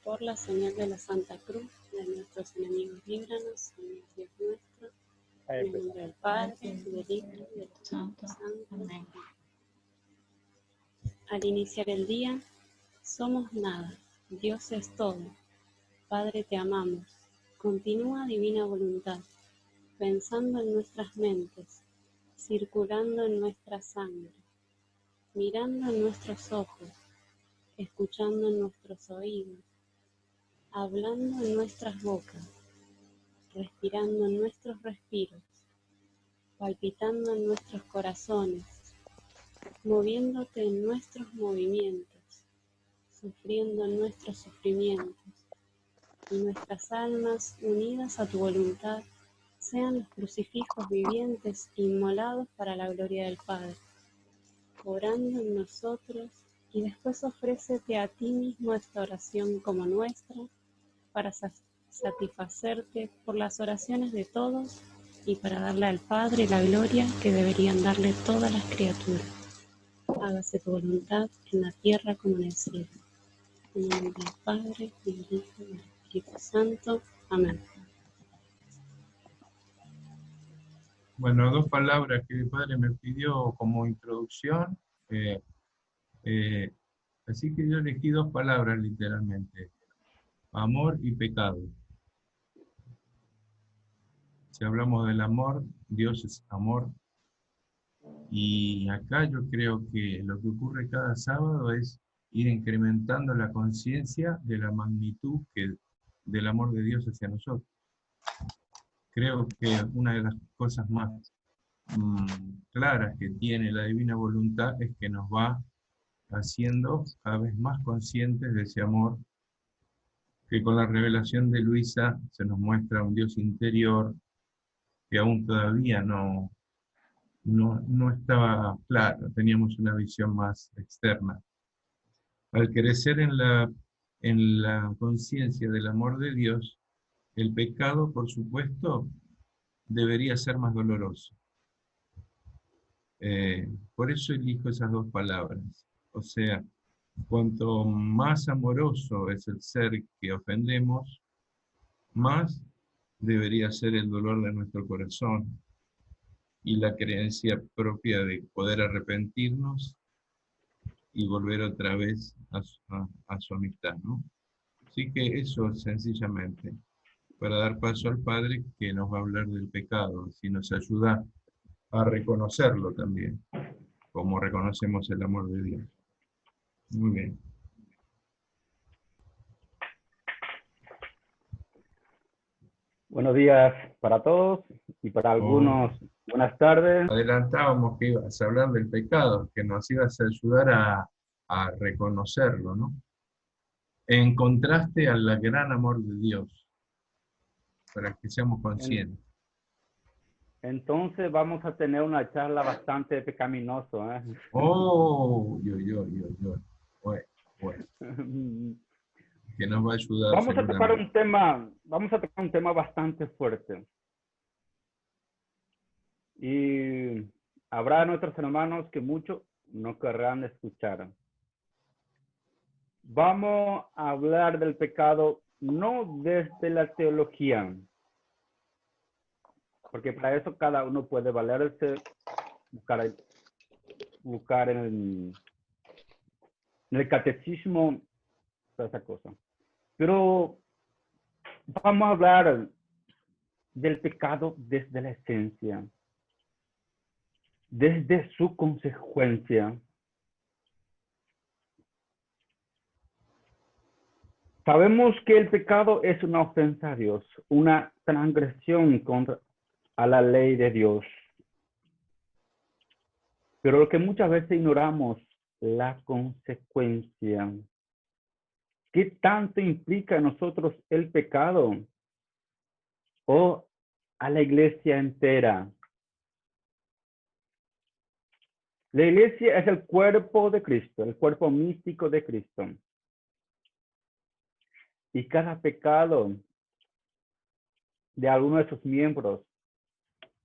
Por la señal de la Santa Cruz, de nuestros enemigos, líbranos, Señor Dios nuestro, en el nombre del Padre, del Hijo y del Espíritu Santo. Amén. Al iniciar el día, somos nada, Dios es todo. Padre, te amamos. Continúa divina voluntad, pensando en nuestras mentes, circulando en nuestra sangre, mirando en nuestros ojos, escuchando en nuestros oídos, hablando en nuestras bocas, respirando en nuestros respiros, palpitando en nuestros corazones, moviéndote en nuestros movimientos, sufriendo en nuestros sufrimientos, y nuestras almas unidas a tu voluntad sean los crucifijos vivientes inmolados para la gloria del Padre, orando en nosotros, y después ofrécete a ti mismo esta oración como nuestra, para satisfacerte por las oraciones de todos y para darle al Padre la gloria que deberían darle todas las criaturas. Hágase tu voluntad en la tierra como en el cielo. En el nombre del Padre, y del Hijo y del Espíritu Santo. Amén. Bueno, dos palabras que el Padre me pidió como introducción. Así que yo elegí dos palabras literalmente. Amor y pecado. Si hablamos del amor, Dios es amor. Y acá yo creo que lo que ocurre cada sábado es ir incrementando la conciencia de la magnitud del amor de Dios hacia nosotros. Creo que una de las cosas más claras que tiene la divina voluntad es que nos va haciendo cada vez más conscientes de ese amor, que con la revelación de Luisa se nos muestra un Dios interior que aún todavía no estaba claro, teníamos una visión más externa. Al crecer en la conciencia del amor de Dios, el pecado, por supuesto, debería ser más doloroso. Por eso elijo esas dos palabras. O sea, cuanto más amoroso es el ser que ofendemos, más debería ser el dolor de nuestro corazón y la creencia propia de poder arrepentirnos y volver otra vez a su amistad, ¿no? Así que eso sencillamente, para dar paso al Padre que nos va a hablar del pecado, si nos ayuda a reconocerlo también, como reconocemos el amor de Dios. Muy bien. Buenos días para todos y para algunos buenas tardes. Adelantábamos que ibas a hablar del pecado, que nos ibas a ayudar a reconocerlo, ¿no? En contraste al gran amor de Dios, para que seamos conscientes. Entonces vamos a tener una charla bastante pecaminosa, ¿eh? Oh, bueno, que nos va a ayudar. Vamos a tocar un tema bastante fuerte. Y habrá nuestros hermanos que muchos no querrán escuchar. Vamos a hablar del pecado no desde la teología, porque para eso cada uno puede valerse, buscar en el catecismo, toda esa cosa. Pero vamos a hablar del pecado desde la esencia, desde su consecuencia. Sabemos que el pecado es una ofensa a Dios, una transgresión contra a la ley de Dios. Pero lo que muchas veces ignoramos, la consecuencia. ¿Qué tanto implica a nosotros el pecado? O a la iglesia entera. La iglesia es el cuerpo de Cristo, el cuerpo místico de Cristo. Y cada pecado de alguno de sus miembros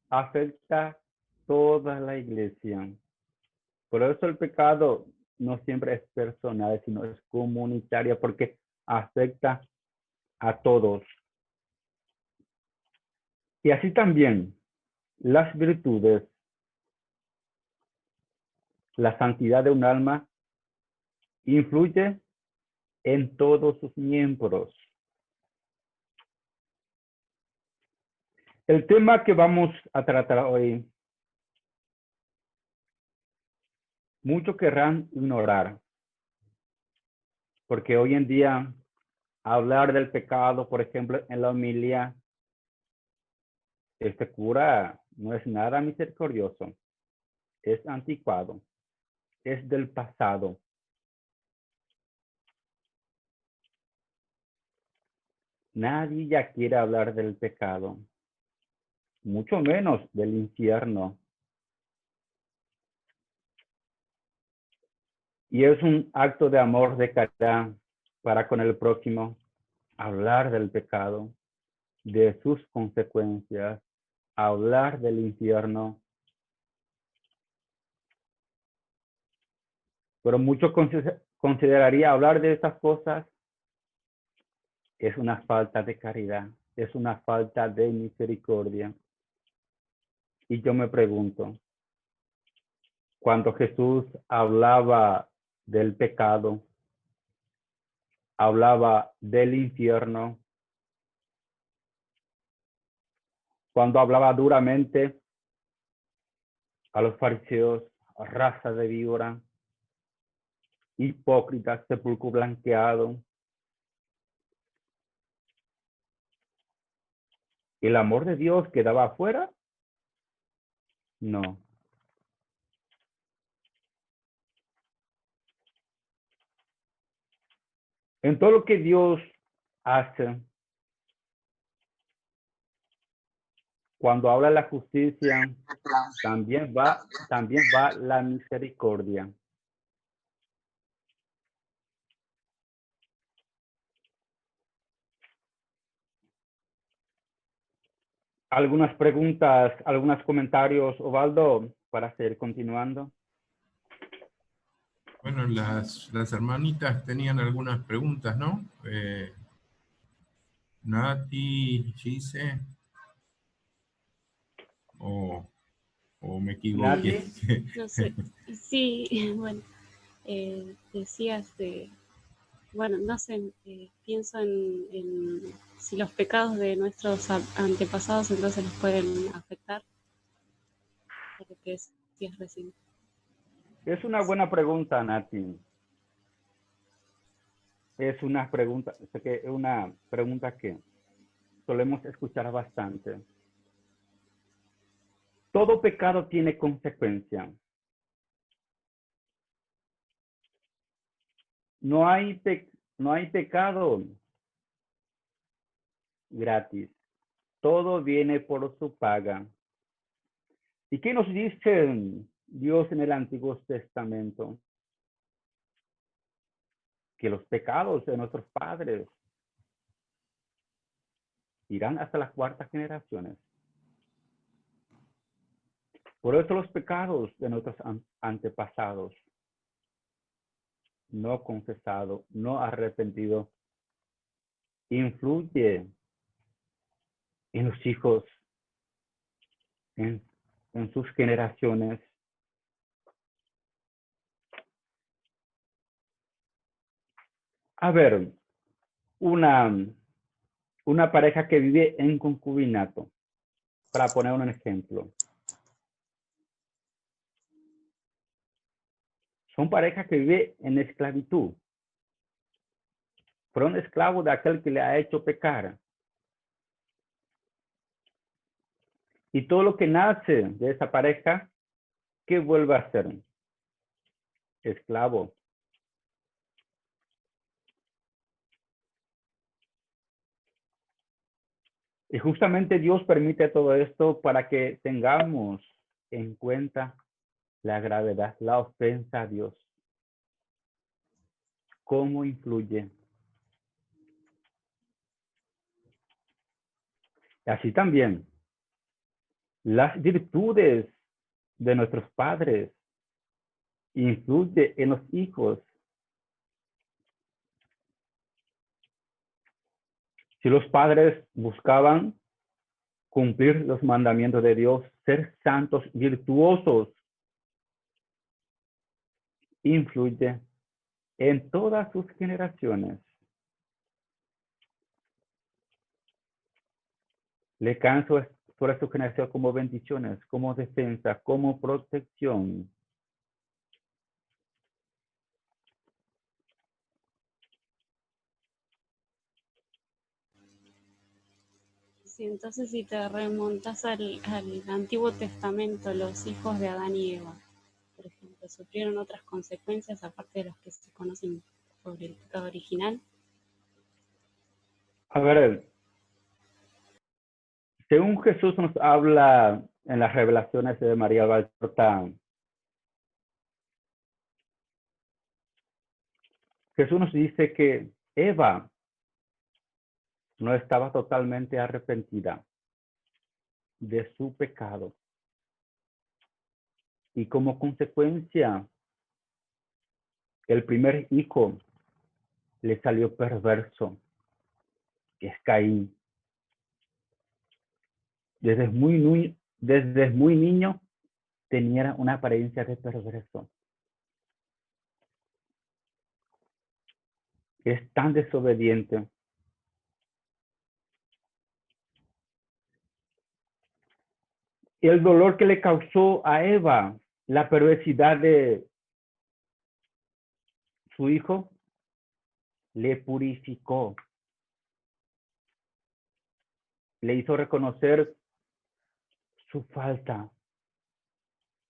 afecta toda la iglesia. Por eso el pecado no siempre es personal, sino es comunitario, porque afecta a todos. Y así también las virtudes, la santidad de un alma influye en todos sus miembros. El tema que vamos a tratar hoy, muchos querrán ignorar, porque hoy en día hablar del pecado, por ejemplo, en la homilia, este cura no es nada misericordioso, es anticuado, es del pasado. Nadie ya quiere hablar del pecado, mucho menos del infierno. Y es un acto de amor de caridad para con el prójimo hablar del pecado, de sus consecuencias, hablar del infierno. Pero muchos consideraría hablar de estas cosas es una falta de caridad, es una falta de misericordia. Y yo me pregunto, cuando Jesús hablaba del pecado, hablaba del infierno, cuando hablaba duramente a los fariseos, raza de víbora, hipócritas, sepulcro blanqueado, ¿el amor de Dios quedaba afuera? No. En todo lo que Dios hace, cuando habla la justicia, también va la misericordia. Algunas preguntas, algunos comentarios, Osvaldo, para seguir continuando. Bueno, las hermanitas tenían algunas preguntas, ¿no? Nati, Gise, o me equivoqué. Nati, No sé, sí, bueno, decías de, bueno, no sé, pienso en si los pecados de nuestros antepasados entonces nos pueden afectar, por lo que decías recién. es una buena pregunta, Nati. Es una pregunta que solemos escuchar bastante. Todo pecado tiene consecuencia. No hay pecado gratis. Todo viene por su paga. ¿Y qué nos dice Dios en el Antiguo Testamento? Que los pecados de nuestros padres irán hasta las cuartas generaciones. Por eso los pecados de nuestros antepasados, no confesado, no arrepentido, influye en los hijos, en sus generaciones. A ver, una pareja que vive en concubinato, para poner un ejemplo. Son parejas que viven en esclavitud. Fueron esclavos de aquel que le ha hecho pecar. Y todo lo que nace de esa pareja, ¿qué vuelve a ser? Esclavo. Y justamente Dios permite todo esto para que tengamos en cuenta la gravedad, la ofensa a Dios. ¿Cómo influye? Así también, las virtudes de nuestros padres influyen en los hijos. Si los padres buscaban cumplir los mandamientos de Dios, ser santos, virtuosos, influye en todas sus generaciones. Le canso sobre su generación como bendiciones, como defensa, como protección. Sí, entonces si te remontas al Antiguo Testamento, los hijos de Adán y Eva, por ejemplo, sufrieron otras consecuencias aparte de las que se conocen por el pecado original. A ver, según Jesús nos habla en las revelaciones de María Valtorta, Jesús nos dice que Eva no estaba totalmente arrepentida de su pecado. Y como consecuencia, el primer hijo le salió perverso, que es Caín. Desde muy niño tenía una apariencia de perverso. Es tan desobediente. Y el dolor que le causó a Eva, la perversidad de su hijo, le purificó. Le hizo reconocer su falta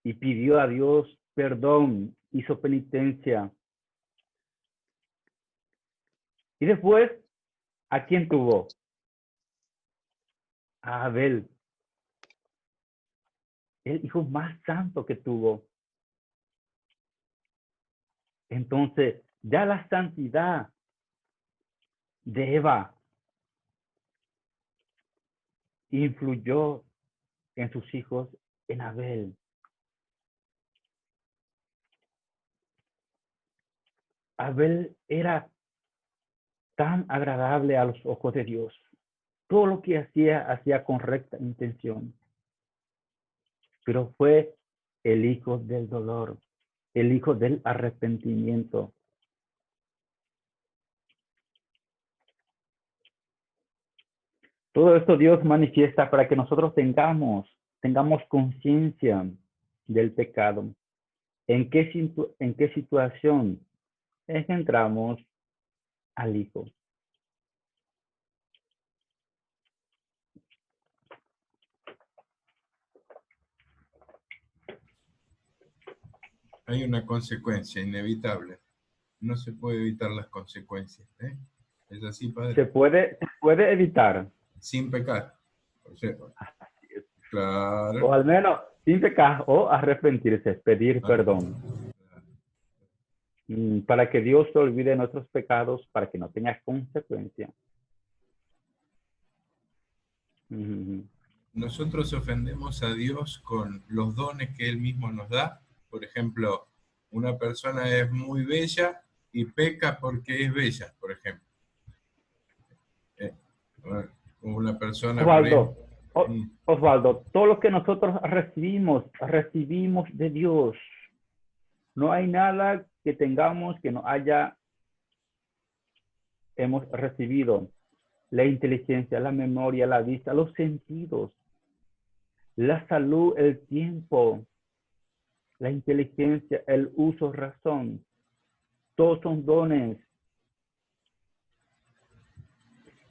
y pidió a Dios perdón, hizo penitencia. Y después, ¿a quién tuvo? A Abel, el hijo más santo que tuvo. Entonces, ya la santidad de Eva influyó en sus hijos, en Abel. Abel era tan agradable a los ojos de Dios. Todo lo que hacía con recta intención. Pero fue el hijo del dolor, el hijo del arrepentimiento. Todo esto Dios manifiesta para que nosotros tengamos conciencia del pecado. ¿En qué situación encontramos al hijo? Hay una consecuencia inevitable. No se puede evitar las consecuencias. ¿Es así, padre? Se puede evitar. Sin pecar. O sea, O claro. al menos sin pecar o arrepentirse, pedir perdón. Para que Dios se olvide de nuestros pecados, para que no tenga consecuencias. Nosotros ofendemos a Dios con los dones que Él mismo nos da. Por ejemplo, una persona es muy bella y peca porque es bella, por ejemplo. Una persona por Osvaldo, ahí. Osvaldo, todo lo que nosotros recibimos de Dios. No hay nada que tengamos que no hemos recibido. La inteligencia, la memoria, la vista, los sentidos, la salud, el tiempo, la inteligencia, el uso, razón. Todos son dones.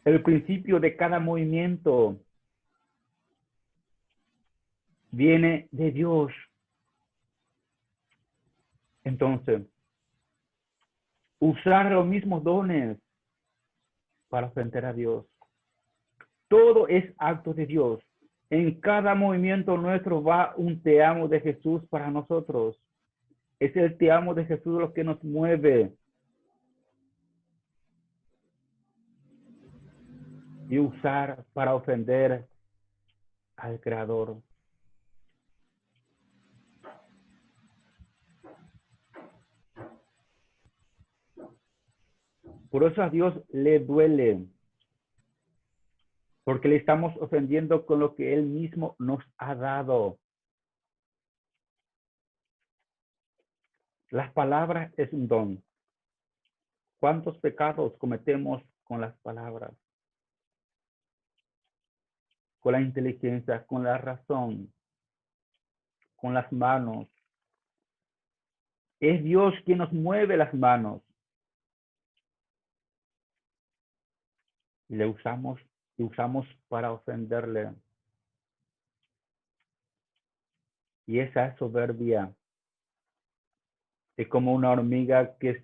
El principio de cada movimiento viene de Dios. Entonces, usar los mismos dones para ofender a Dios. Todo es acto de Dios. En cada movimiento nuestro va un te amo de Jesús para nosotros. Es el te amo de Jesús lo que nos mueve. Y usar para ofender al Creador. Por eso a Dios le duele porque le estamos ofendiendo con lo que Él mismo nos ha dado. Las palabras es un don. ¿Cuántos pecados cometemos con las palabras? Con la inteligencia, con la razón, con las manos. Es Dios quien nos mueve las manos. Y le usamos para ofenderle. Y esa soberbia es como una hormiga que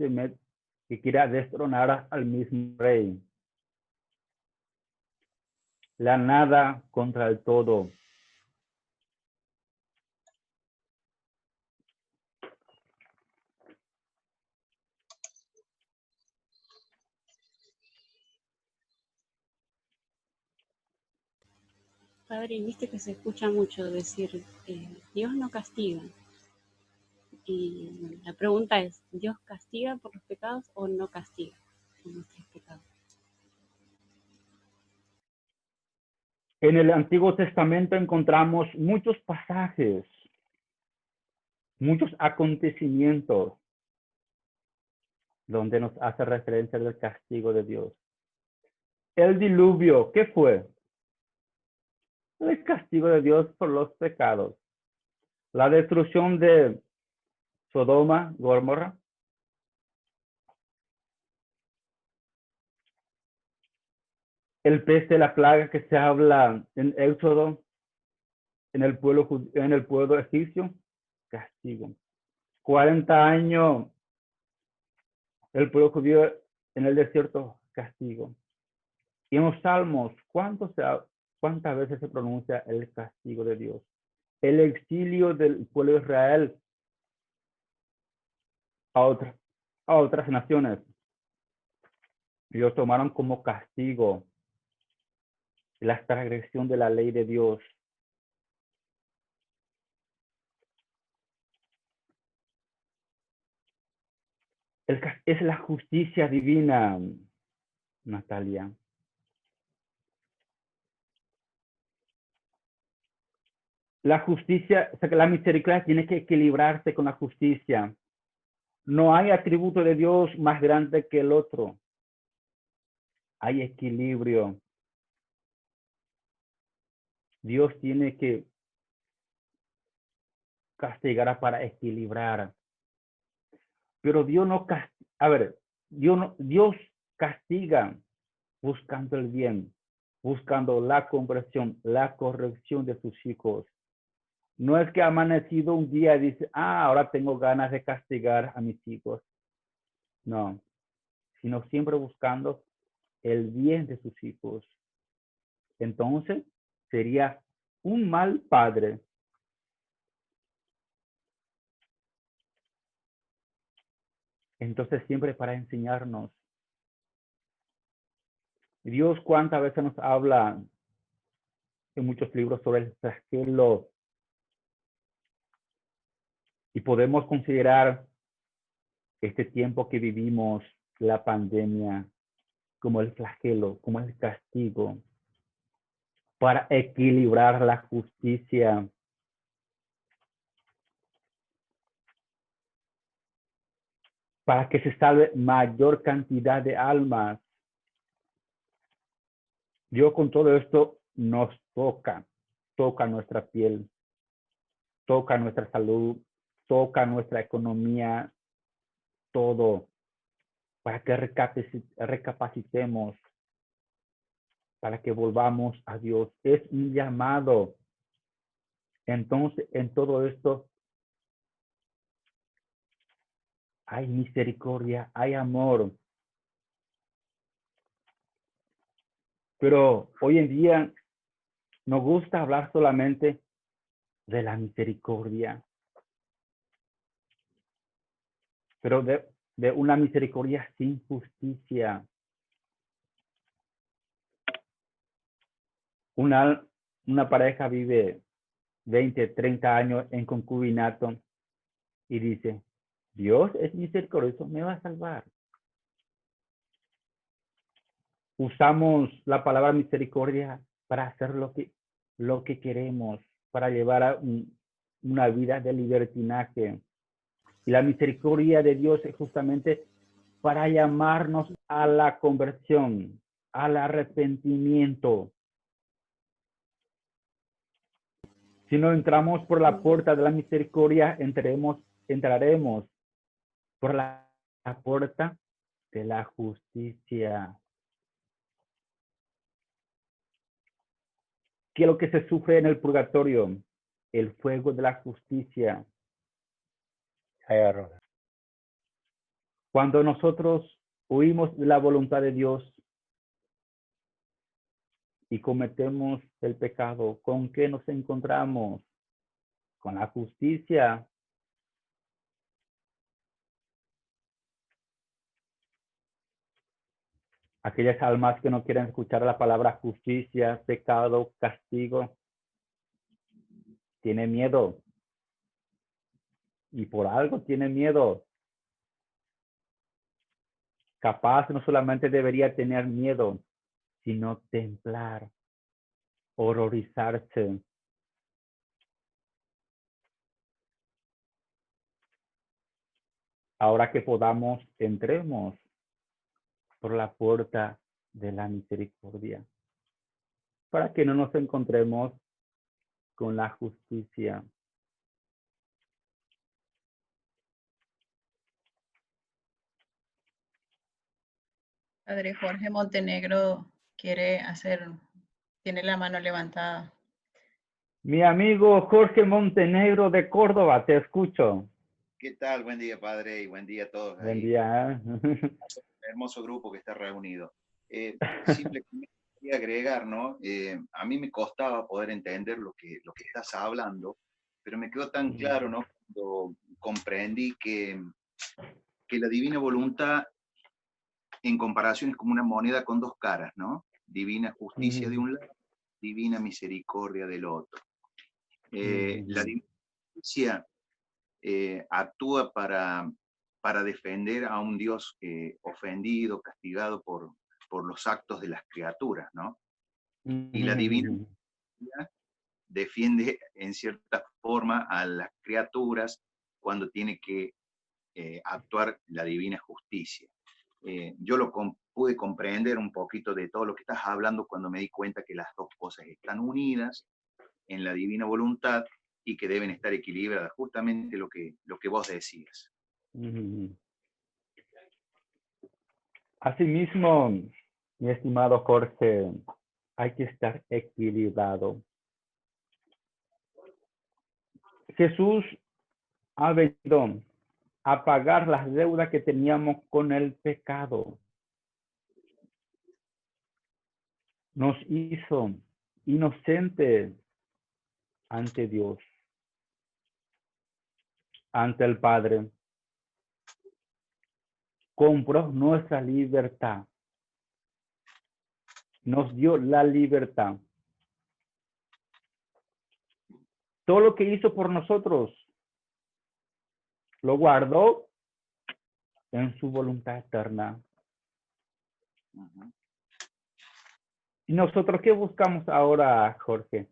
que quiera destronar al mismo rey. La nada contra el todo. Padre, viste que se escucha mucho decir, Dios no castiga. Y bueno, la pregunta es, ¿Dios castiga por los pecados o no castiga por nuestros pecados? En el Antiguo Testamento encontramos muchos pasajes, muchos acontecimientos donde nos hace referencia del castigo de Dios. El diluvio, ¿qué fue? El castigo de Dios por los pecados. La destrucción de Sodoma, Gomorra. El pez de la plaga que se habla en Éxodo, en el pueblo egipcio, castigo. 40 años el pueblo judío en el desierto, castigo. Y en los Salmos, ¿cuántas veces se pronuncia el castigo de Dios? El exilio del pueblo de Israel a otras naciones. Ellos tomaron como castigo la transgresión de la ley de Dios. Es la justicia divina, Natalia. La justicia, o sea, que la misericordia tiene que equilibrarse con la justicia. No hay atributo de Dios más grande que el otro. Hay equilibrio. Dios tiene que castigar para equilibrar. Pero Dios no castiga. A ver, Dios castiga buscando el bien, buscando la conversión, la corrección de sus hijos. No es que ha amanecido un día y dice, ahora tengo ganas de castigar a mis hijos. No, sino siempre buscando el bien de sus hijos. Entonces, sería un mal padre. Entonces, siempre para enseñarnos. Dios cuántas veces nos habla en muchos libros sobre el flagelo. Y podemos considerar este tiempo que vivimos, la pandemia, como el flagelo, como el castigo, para equilibrar la justicia. Para que se salve mayor cantidad de almas. Dios con todo esto nos toca nuestra piel, toca nuestra salud, toca nuestra economía, todo, para que recapacitemos, para que volvamos a Dios. Es un llamado. Entonces, en todo esto hay misericordia, hay amor. Pero hoy en día nos gusta hablar solamente de la misericordia, pero de una misericordia sin justicia. Una pareja vive 20, 30 años en concubinato y dice, Dios es misericordioso, me va a salvar. Usamos la palabra misericordia para hacer lo que queremos, para llevar a una vida de libertinaje. Y la misericordia de Dios es justamente para llamarnos a la conversión, al arrepentimiento. Si no entramos por la puerta de la misericordia, entraremos por la puerta de la justicia. ¿Qué es lo que se sufre en el purgatorio? El fuego de la justicia. Cuando nosotros huimos de la voluntad de Dios y cometemos el pecado, ¿con qué nos encontramos? Con la justicia. Aquellas almas que no quieren escuchar la palabra justicia, pecado, castigo, tiene miedo. Y por algo tiene miedo. Capaz no solamente debería tener miedo, sino temblar, horrorizarse. Ahora que podamos, entremos por la puerta de la misericordia, para que no nos encontremos con la justicia. Padre Jorge Montenegro tiene la mano levantada. Mi amigo Jorge Montenegro de Córdoba, te escucho. ¿Qué tal? Buen día, padre, y buen día a todos. Buen ahí. día. Hermoso grupo que está reunido. Simplemente quería agregar, ¿no? A mí me costaba poder entender lo que estás hablando, pero me quedó tan claro, ¿no? Cuando comprendí que la divina voluntad en comparación es como una moneda con dos caras, ¿no? Divina justicia de un lado, divina misericordia del otro. La divina justicia actúa para defender a un Dios ofendido, castigado por los actos de las criaturas, ¿no? Y la divina justicia defiende en cierta forma a las criaturas cuando tiene que actuar la divina justicia. Yo pude comprender un poquito de todo lo que estás hablando cuando me di cuenta que las dos cosas están unidas en la divina voluntad y que deben estar equilibradas, justamente lo que vos decías. Asimismo, mi estimado Jorge, hay que estar equilibrado. Jesús ha venido a pagar las deudas que teníamos con el pecado. Nos hizo inocentes ante Dios, ante el Padre. Compró nuestra libertad. Nos dio la libertad. Todo lo que hizo por nosotros, lo guardó en su voluntad eterna. ¿Y nosotros qué buscamos ahora, Jorge?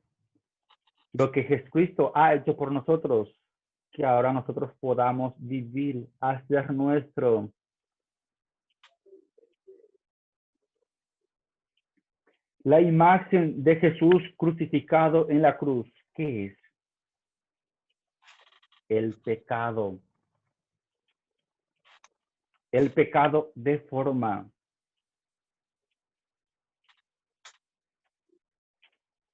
Lo que Jesucristo ha hecho por nosotros, que ahora nosotros podamos vivir, hacer nuestro. La imagen de Jesús crucificado en la cruz, ¿qué es? El pecado. El pecado deforma.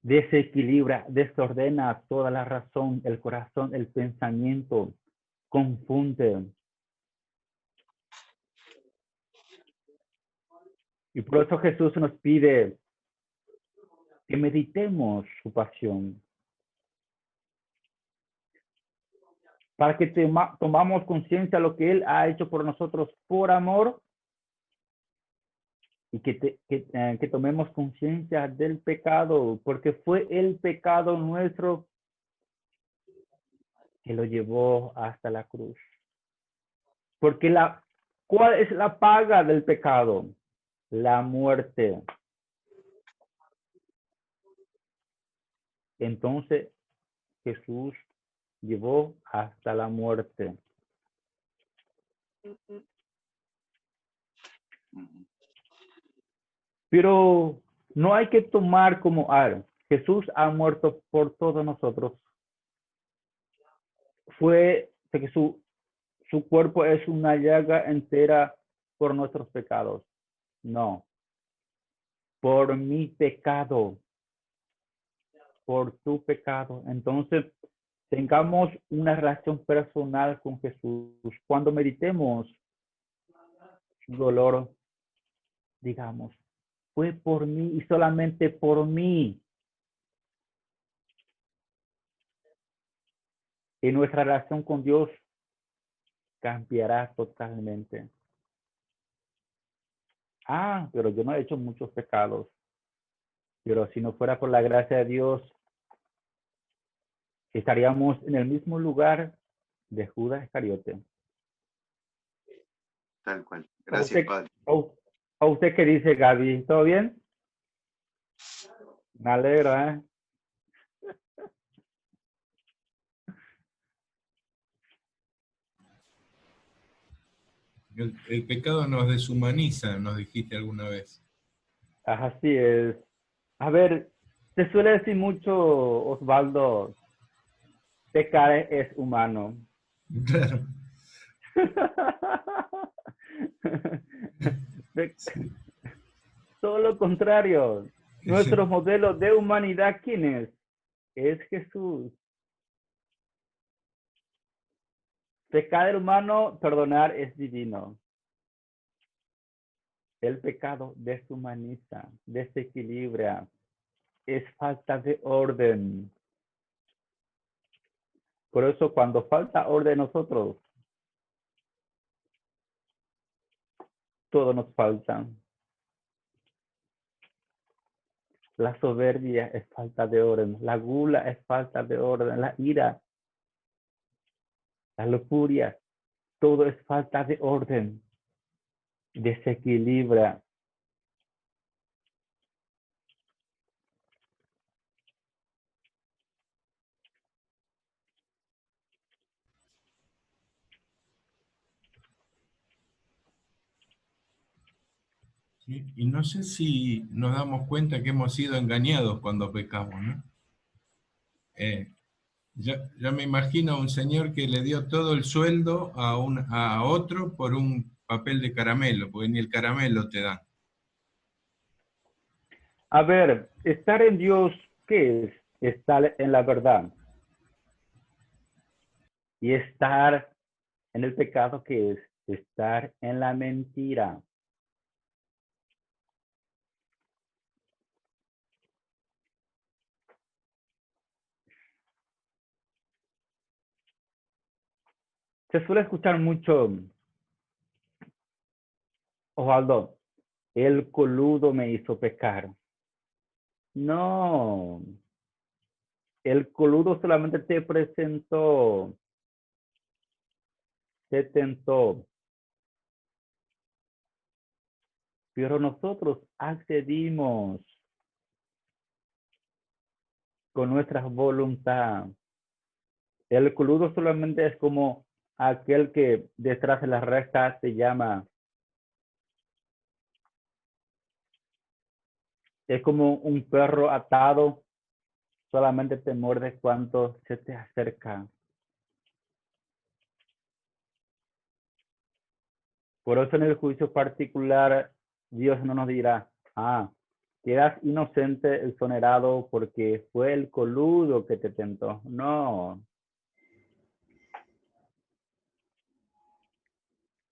Desequilibra, desordena toda la razón, el corazón, el pensamiento, confunde. Y por eso Jesús nos pide que meditemos su pasión. Para que tomamos conciencia de lo que Él ha hecho por nosotros por amor y que tomemos conciencia del pecado, porque fue el pecado nuestro que lo llevó hasta la cruz. Porque ¿cuál es la paga del pecado? La muerte. entonces Jesús llevó hasta la muerte. Pero no hay que tomar como Jesús ha muerto por todos nosotros. Fue que su cuerpo es una llaga entera por nuestros pecados. No. Por mi pecado. Por tu pecado. Entonces, tengamos una relación personal con Jesús. Cuando meditemos su dolor, digamos, fue por mí y solamente por mí. Y nuestra relación con Dios cambiará totalmente. Pero yo no he hecho muchos pecados. Pero si no fuera por la gracia de Dios, estaríamos en el mismo lugar de Judas Iscariote. Tal cual. Gracias, Padre. ¿A usted qué dice, Gaby? ¿Todo bien? Me alegro, ¿eh? El pecado nos deshumaniza, nos dijiste alguna vez. Así es. A ver, se suele decir mucho, Osvaldo, pecar es humano. Claro. Sí. Todo lo contrario. Nuestro modelo de humanidad, ¿quién es? Es Jesús. Pecar es humano, perdonar es divino. El pecado deshumaniza, desequilibra, es falta de orden. Por eso cuando falta orden en nosotros, todo nos falta. La soberbia es falta de orden, la gula es falta de orden, la ira, la lujuria, todo es falta de orden. Desequilibra. Sí, y no sé si nos damos cuenta que hemos sido engañados cuando pecamos, ¿no? Ya me imagino a un señor que le dio todo el sueldo a otro por un papel de caramelo, porque ni el caramelo te dan. A ver, estar en Dios, ¿qué es? Estar en la verdad. Y estar en el pecado, ¿qué es? Estar en la mentira. Se suele escuchar mucho, Osvaldo, el coludo me hizo pecar. No, el coludo solamente te presentó, te tentó, pero nosotros accedimos con nuestra voluntad. El coludo solamente es como aquel que detrás de la reja se llama. Es como un perro atado, solamente te muerde cuando se te acerca. Por eso en el juicio particular, Dios no nos dirá, quedas inocente, exonerado, porque fue el coludo que te tentó. No.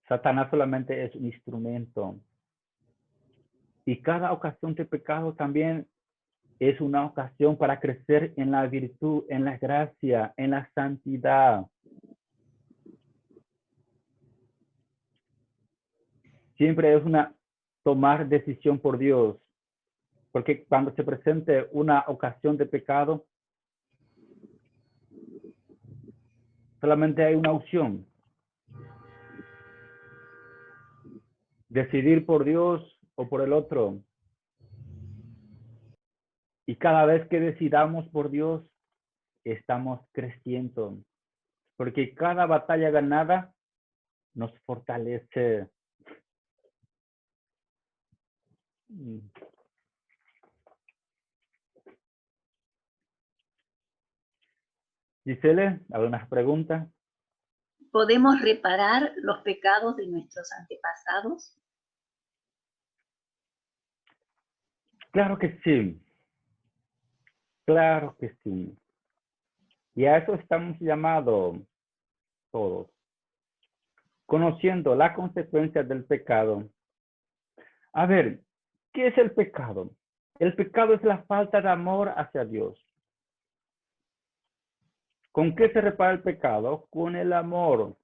Satanás solamente es un instrumento. Y cada ocasión de pecado también es una ocasión para crecer en la virtud, en la gracia, en la santidad. Siempre es tomar decisión por Dios. Porque cuando se presente una ocasión de pecado, solamente hay una opción. Decidir por Dios o por el otro. Y cada vez que decidamos por Dios, estamos creciendo. Porque cada batalla ganada nos fortalece. Gisele, ¿algunas preguntas? ¿Podemos reparar los pecados de nuestros antepasados? Claro que sí. Claro que sí. Y a eso estamos llamados todos. Conociendo las consecuencias del pecado. A ver, ¿qué es el pecado? El pecado es la falta de amor hacia Dios. ¿Con qué se repara el pecado? Con el amor.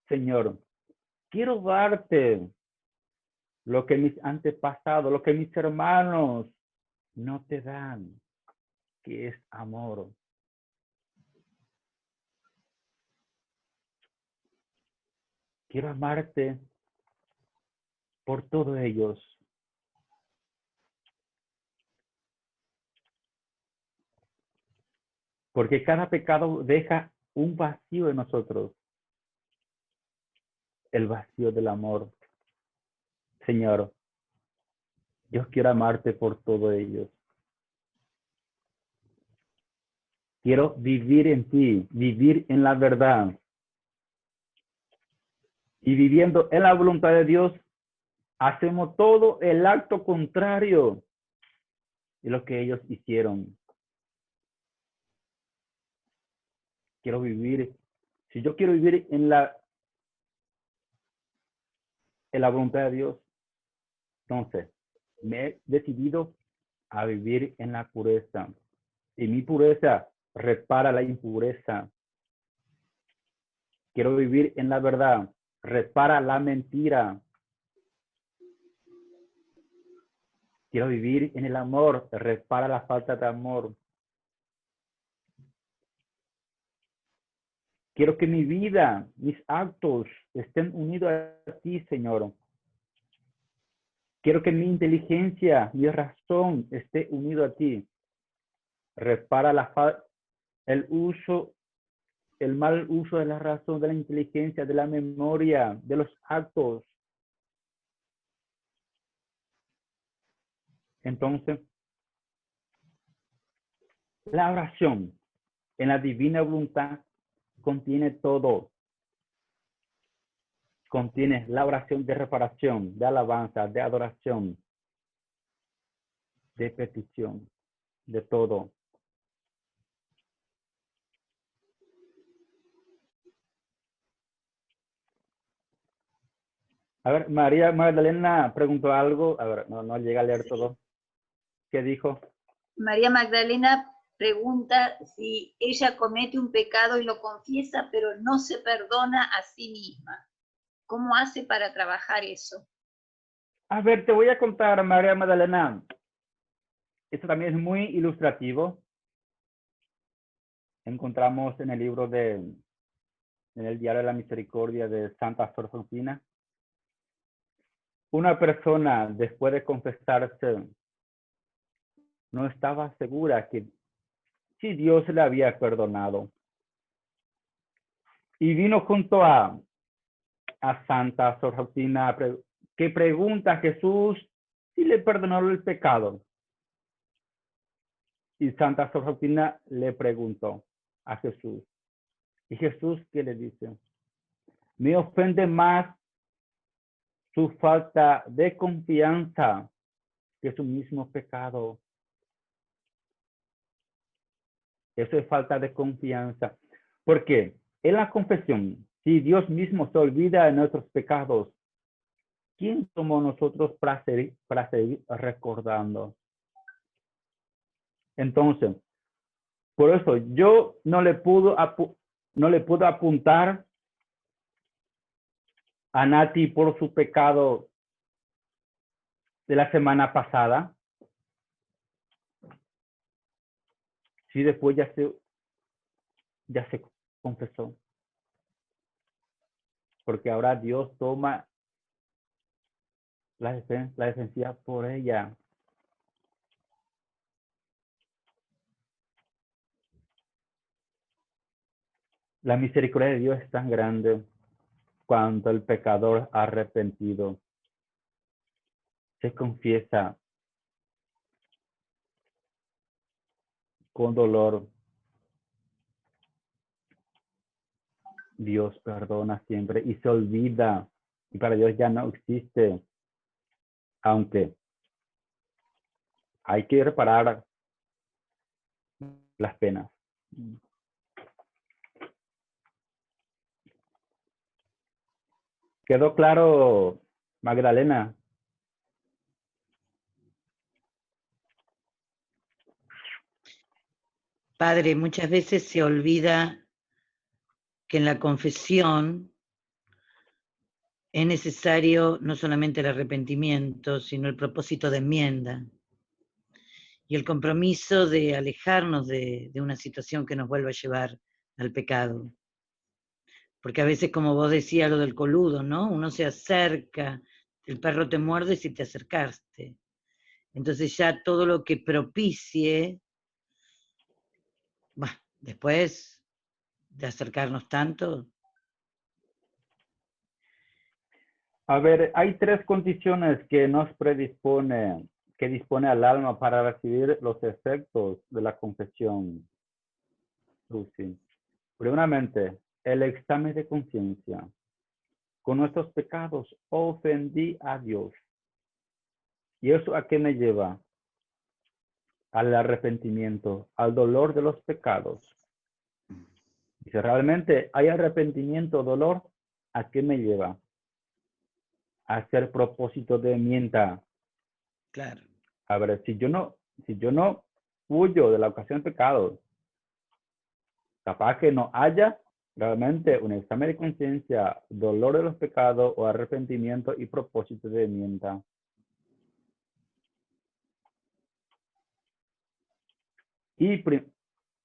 Señor, quiero darte lo que mis antepasados, lo que mis hermanos no te dan, que es amor. Quiero amarte por todos ellos. Porque cada pecado deja un vacío en nosotros. El vacío del amor. Señor, yo quiero amarte por todos ellos. Quiero vivir en ti, vivir en la verdad. Y viviendo en la voluntad de Dios, hacemos todo el acto contrario de lo que ellos hicieron. Quiero vivir, si yo quiero vivir en la voluntad de Dios, entonces me he decidido a vivir en la pureza. Y mi pureza repara la impureza. Quiero vivir en la verdad, repara la mentira. Quiero vivir en el amor, repara la falta de amor. Quiero que mi vida, mis actos estén unidos a ti, Señor. Quiero que mi inteligencia, mi razón esté unido a ti. Repara el mal uso de la razón, de la inteligencia, de la memoria, de los actos. Entonces, la oración en la divina voluntad contiene todo. Contiene la oración de reparación, de alabanza, de adoración, de petición, de todo. A ver, María Magdalena preguntó algo. A ver, no llega a leer todo. ¿Qué dijo? María Magdalena pregunta si ella comete un pecado y lo confiesa, pero no se perdona a sí misma. ¿Cómo hace para trabajar eso? A ver, te voy a contar, María Magdalena. Esto también es muy ilustrativo. Encontramos en el libro en el Diario de la Misericordia de Santa Sor Faustina. Una persona, después de confesarse, no estaba segura que si Dios le había perdonado. Y vino junto a Santa Sor Faustina que pregunta a Jesús si le perdonó el pecado. Y Santa Sor Faustina le preguntó a Jesús. Y Jesús, ¿qué le dice? Me ofende más su falta de confianza que su mismo pecado. Eso es falta de confianza. Porque en la confesión, si Dios mismo se olvida de nuestros pecados, ¿quién somos nosotros para seguir recordando? Entonces, por eso yo no le puedo apuntar a Nati por su pecado de la semana pasada. Si después ya se confesó. Porque ahora Dios toma la defensiva por ella. La misericordia de Dios es tan grande cuando el pecador arrepentido se confiesa con dolor. Dios perdona siempre y se olvida. Y para Dios ya no existe. Aunque hay que reparar las penas. ¿Quedó claro, Magdalena? Padre, muchas veces se olvida que en la confesión es necesario no solamente el arrepentimiento, sino el propósito de enmienda y el compromiso de alejarnos de una situación que nos vuelva a llevar al pecado. Porque a veces, como vos decías, lo del coludo, ¿no? Uno se acerca, el perro te muerde si te acercaste. Entonces ya todo lo que propicie, después de acercarnos tanto. A ver, hay 3 condiciones que nos predispone, que dispone al alma para recibir los efectos de la confesión. Lucy. Primeramente, el examen de conciencia. Con nuestros pecados ofendí a Dios. ¿Y eso a qué me lleva? Al arrepentimiento, al dolor de los pecados. Y si realmente hay arrepentimiento, dolor, ¿a qué me lleva? A hacer propósito de enmienda. Claro. A ver, si yo no huyo de la ocasión de pecados, capaz que no haya realmente un examen de conciencia, dolor de los pecados o arrepentimiento y propósito de enmienda. Y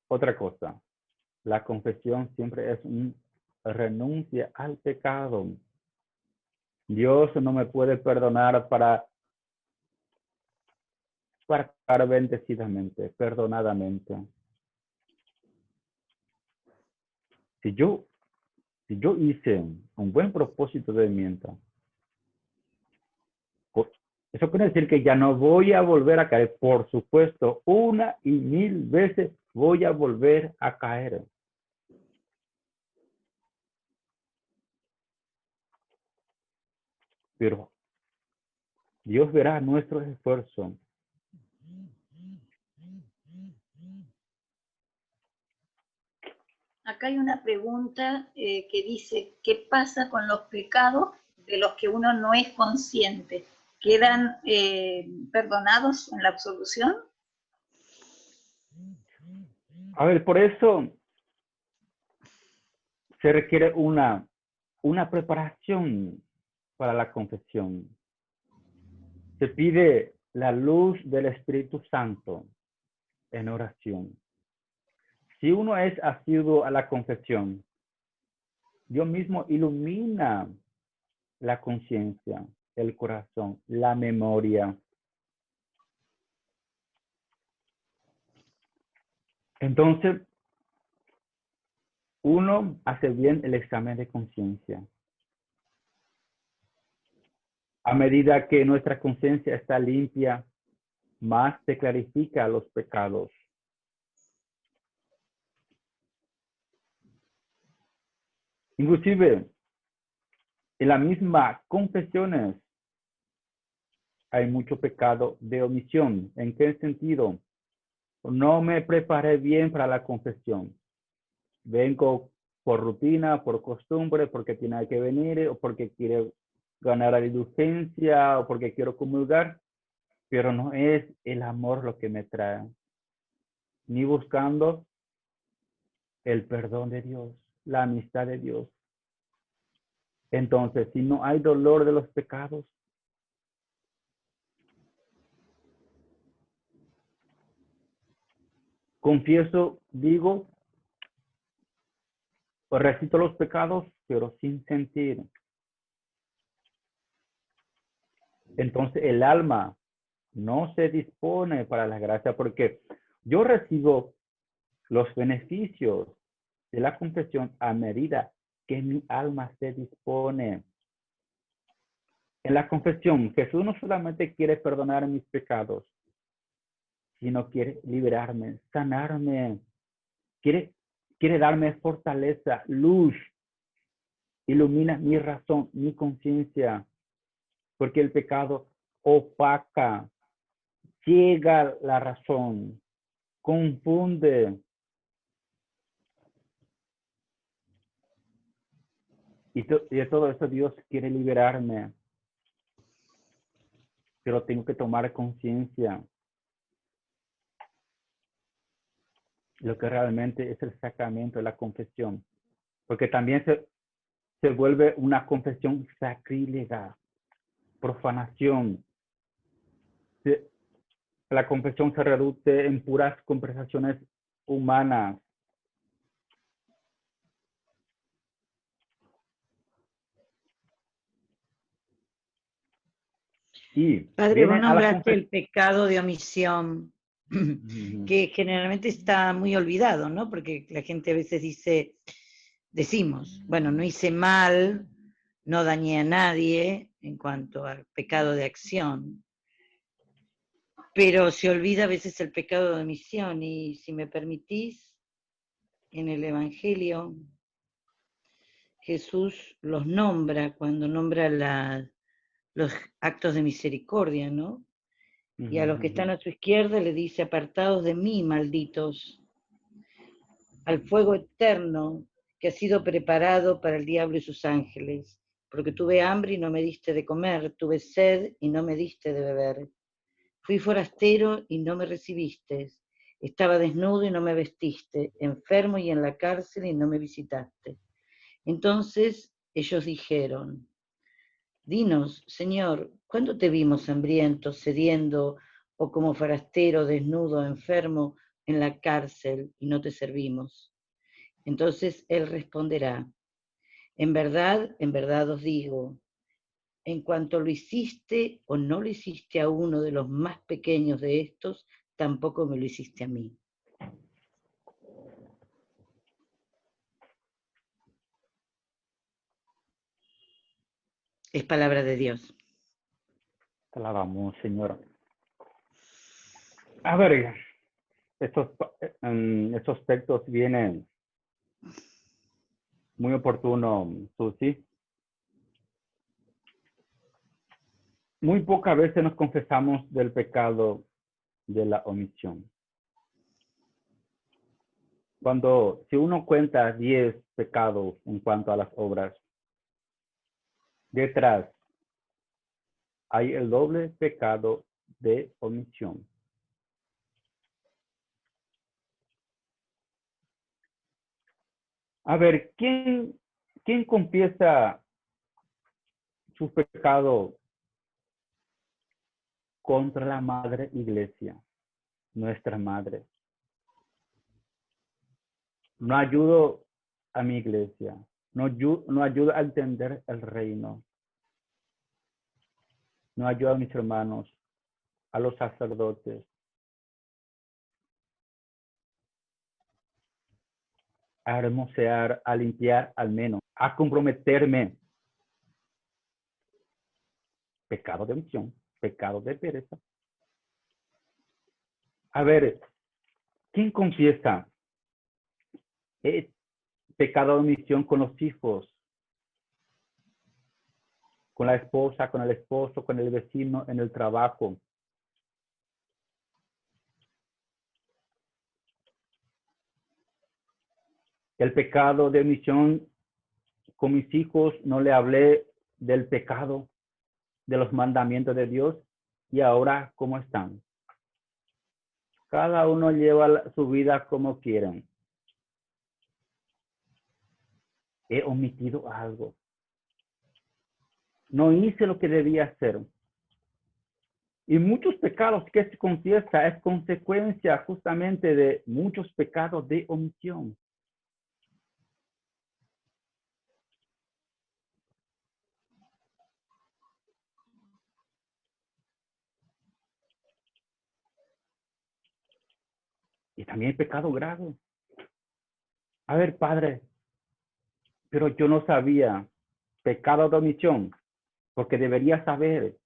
otra cosa, la confesión siempre es una renuncia al pecado. Dios no me puede perdonar para estar bendecidamente, perdonadamente. Si yo hice un buen propósito de enmienda, eso quiere decir que ya no voy a volver a caer. Por supuesto, 1 y 1000 veces voy a volver a caer. Pero Dios verá nuestro esfuerzo. Acá hay una pregunta que dice, ¿qué pasa con los pecados de los que uno no es consciente? ¿Quedan perdonados en la absolución? A ver, por eso se requiere una preparación para la confesión. Se pide la luz del Espíritu Santo en oración. Si uno es asiduo a la confesión, Dios mismo ilumina la conciencia, el corazón, la memoria. Entonces, uno hace bien el examen de conciencia. A medida que nuestra conciencia está limpia, más se clarifica los pecados. Inclusive, en la misma confesiones hay mucho pecado de omisión. ¿En qué sentido? No me preparé bien para la confesión. Vengo por rutina, por costumbre, porque tiene que venir, o porque quiero ganar la indulgencia, o porque quiero comulgar, pero no es el amor lo que me trae, ni buscando el perdón de Dios, la amistad de Dios. Entonces, si no hay dolor de los pecados, confieso, digo, o recito los pecados, pero sin sentir. Entonces el alma no se dispone para la gracia, porque yo recibo los beneficios de la confesión a medida que mi alma se dispone. En la confesión, Jesús no solamente quiere perdonar mis pecados, sino quiere liberarme, sanarme, quiere darme fortaleza, luz, ilumina mi razón, mi conciencia, porque el pecado opaca, ciega la razón, confunde. Y de todo eso Dios quiere liberarme, pero tengo que tomar conciencia de lo que realmente es el sacramento de la confesión, porque también se vuelve una confesión sacrílega, profanación. La confesión se reduce en puras conversaciones humanas. Y Padre, vos viene a la nombraste el pecado de omisión, que generalmente está muy olvidado, ¿no? Porque la gente a veces decimos, bueno, no hice mal, no dañé a nadie en cuanto al pecado de acción, pero se olvida a veces el pecado de omisión, y si me permitís, en el Evangelio Jesús los nombra cuando nombra los actos de misericordia, ¿no? Y a los que están a su izquierda le dice: apartados de mí, malditos, al fuego eterno que ha sido preparado para el diablo y sus ángeles, porque tuve hambre y no me diste de comer, tuve sed y no me diste de beber, fui forastero y no me recibiste, estaba desnudo y no me vestiste, enfermo y en la cárcel y no me visitaste. Entonces ellos dijeron: dinos, Señor, ¿cuándo te vimos hambriento, sediento, o como forastero, desnudo, enfermo, en la cárcel y no te servimos? Entonces Él responderá: en verdad os digo, en cuanto lo hiciste o no lo hiciste a uno de los más pequeños de estos, tampoco me lo hiciste a mí. Es palabra de Dios. Te alabamos, Señor. A ver, estos textos vienen muy oportuno, Susi. Muy pocas veces nos confesamos del pecado de la omisión. Si uno cuenta 10 pecados en cuanto a las obras, detrás hay el doble pecado de omisión. A ver, ¿quién confiesa su pecado contra la Madre Iglesia, nuestra Madre? No ayudo a mi iglesia, no ayuda a entender el reino, no ayuda a mis hermanos, a los sacerdotes, a hermosear, a limpiar al menos, a comprometerme. Pecado de omisión, pecado de pereza. A ver, ¿quién confiesa pecado de omisión con los hijos, con la esposa, con el esposo, con el vecino, en el trabajo? El pecado de omisión con mis hijos, no le hablé del pecado, de los mandamientos de Dios, y ahora, ¿cómo están? Cada uno lleva su vida como quieren. He omitido algo. No hice lo que debía hacer. Y muchos pecados que se confiesa es consecuencia justamente de muchos pecados de omisión. Y también hay pecado grave. A ver, padre, pero yo no sabía. Pecado de omisión, porque debería saber.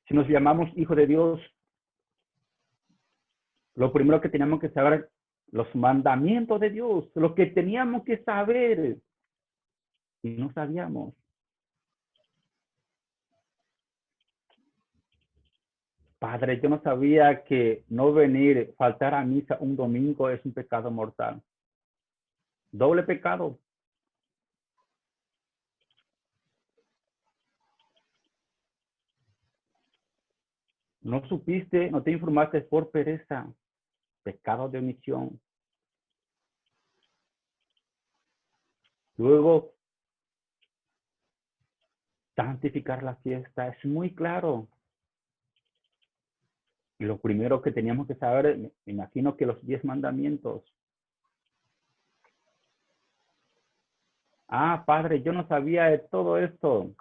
Si nos llamamos hijos de Dios, lo primero que teníamos que saber, los mandamientos de Dios, lo que teníamos que saber, y no sabíamos. Padre, yo no sabía que no venir, faltar a misa un domingo es un pecado mortal. Doble pecado. No supiste, no te informaste por pereza. Pecado de omisión. Luego, santificar la fiesta. Es muy claro. Y lo primero que teníamos que saber, me imagino que los 10 mandamientos. Ah, padre, yo no sabía de todo esto.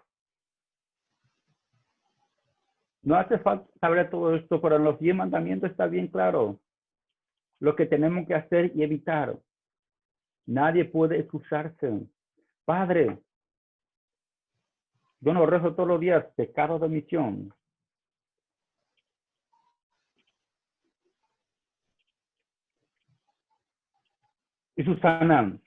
No hace falta saber todo esto, pero en los 10 mandamientos está bien claro lo que tenemos que hacer y evitar. Nadie puede excusarse. Padre, yo no rezo todos los días, pecado de omisión. Y Susana,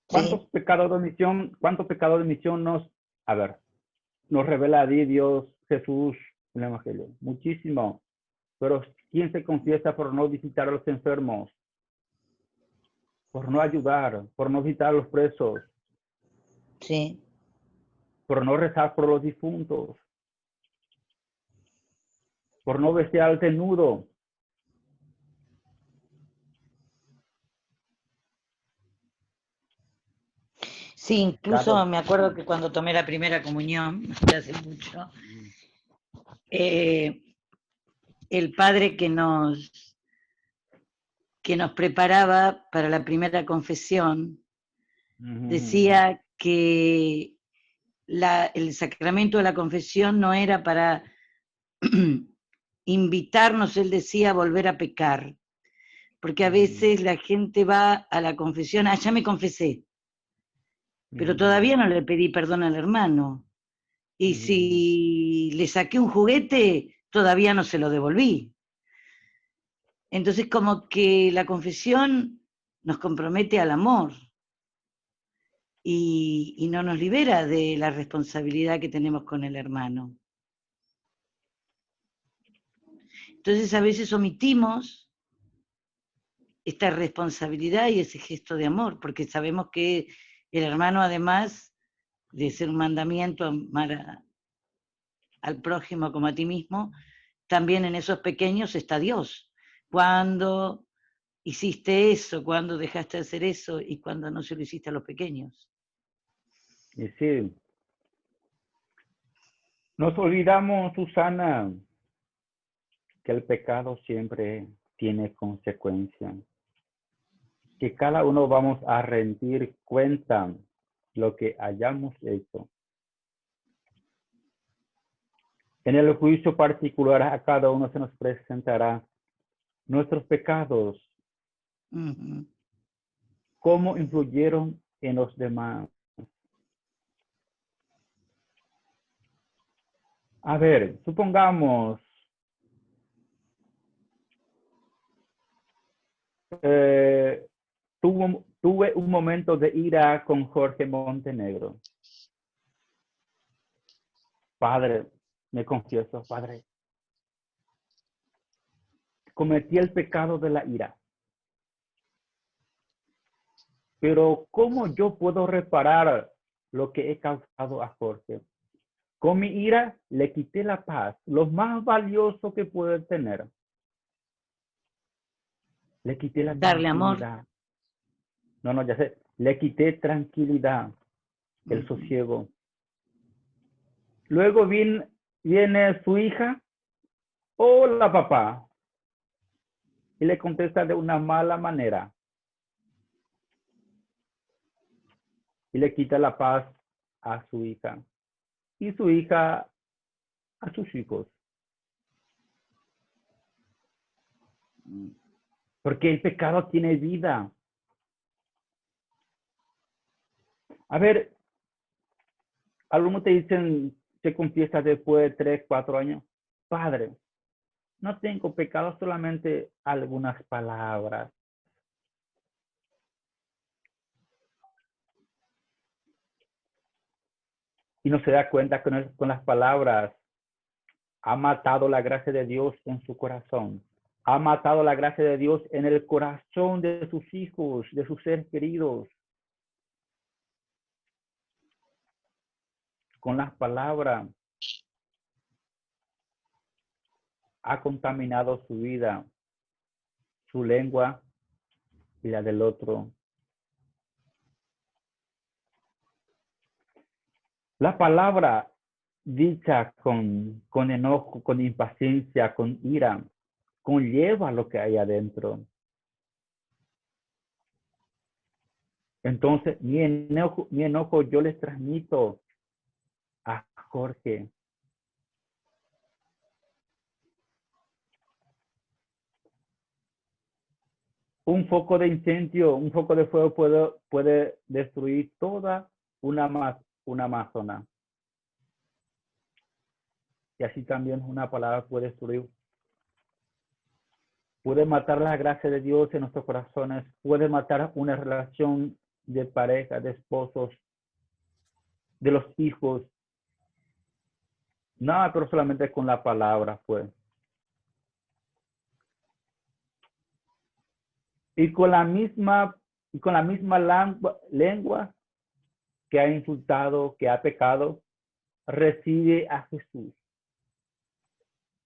¿cuántos Sí. pecados de omisión nos revela a Dios, Jesús, en el Evangelio? Muchísimo. Pero ¿quién se confiesa por no visitar a los enfermos? Por no ayudar, por no visitar a los presos, Sí. por no rezar por los difuntos, por no vestir al desnudo. Sí, incluso Claro. me acuerdo que cuando tomé la primera comunión, hace mucho, el padre que nos preparaba para la primera confesión decía que el sacramento de la confesión no era para invitarnos, él decía, a volver a pecar, porque a veces la gente va a la confesión, ya me confesé, pero todavía no le pedí perdón al hermano, y si le saqué un juguete, todavía no se lo devolví. Entonces como que la confesión nos compromete al amor y no nos libera de la responsabilidad que tenemos con el hermano. Entonces a veces omitimos esta responsabilidad y ese gesto de amor, porque sabemos que el hermano, además de ser un mandamiento, amar al prójimo como a ti mismo, también en esos pequeños está Dios. Cuando hiciste eso, cuando dejaste de hacer eso y cuando no se lo hiciste a los pequeños. Y sí, nos olvidamos, Susana, que el pecado siempre tiene consecuencias, que cada uno vamos a rendir cuenta lo que hayamos hecho. En el juicio particular a cada uno se nos presentará nuestros pecados, cómo influyeron en los demás. A ver, supongamos, tuve un momento de ira con Jorge Montenegro. Padre, me confieso, padre, cometí el pecado de la ira. Pero ¿cómo yo puedo reparar lo que he causado a Jorge? Con mi ira le quité la paz, lo más valioso que puede tener. Le quité la Darle amor. tranquilidad. No, ya sé. Le quité tranquilidad, el sosiego. Luego viene su hija, hola papá, y le contesta de una mala manera. Y le quita la paz a su hija. Y su hija a sus hijos. Porque el pecado tiene vida. A ver, algunos te dicen, se confiesa después de 3, 4 años. Padre, no tengo pecado, solamente algunas palabras. Y no se da cuenta que con las palabras ha matado la gracia de Dios en su corazón. Ha matado la gracia de Dios en el corazón de sus hijos, de sus seres queridos. Con las palabras ha contaminado su vida, su lengua y la del otro. La palabra dicha con enojo, con impaciencia, con ira, conlleva lo que hay adentro. Entonces, mi enojo yo les transmito a Jorge. Un foco de incendio, un foco de fuego puede destruir toda una Amazona. Y así también una palabra puede destruir. Puede matar la gracia de Dios en nuestros corazones. Puede matar una relación de pareja, de esposos, de los hijos. Nada, pero solamente con la palabra fue. Y con la misma lengua que ha insultado, que ha pecado, recibe a Jesús.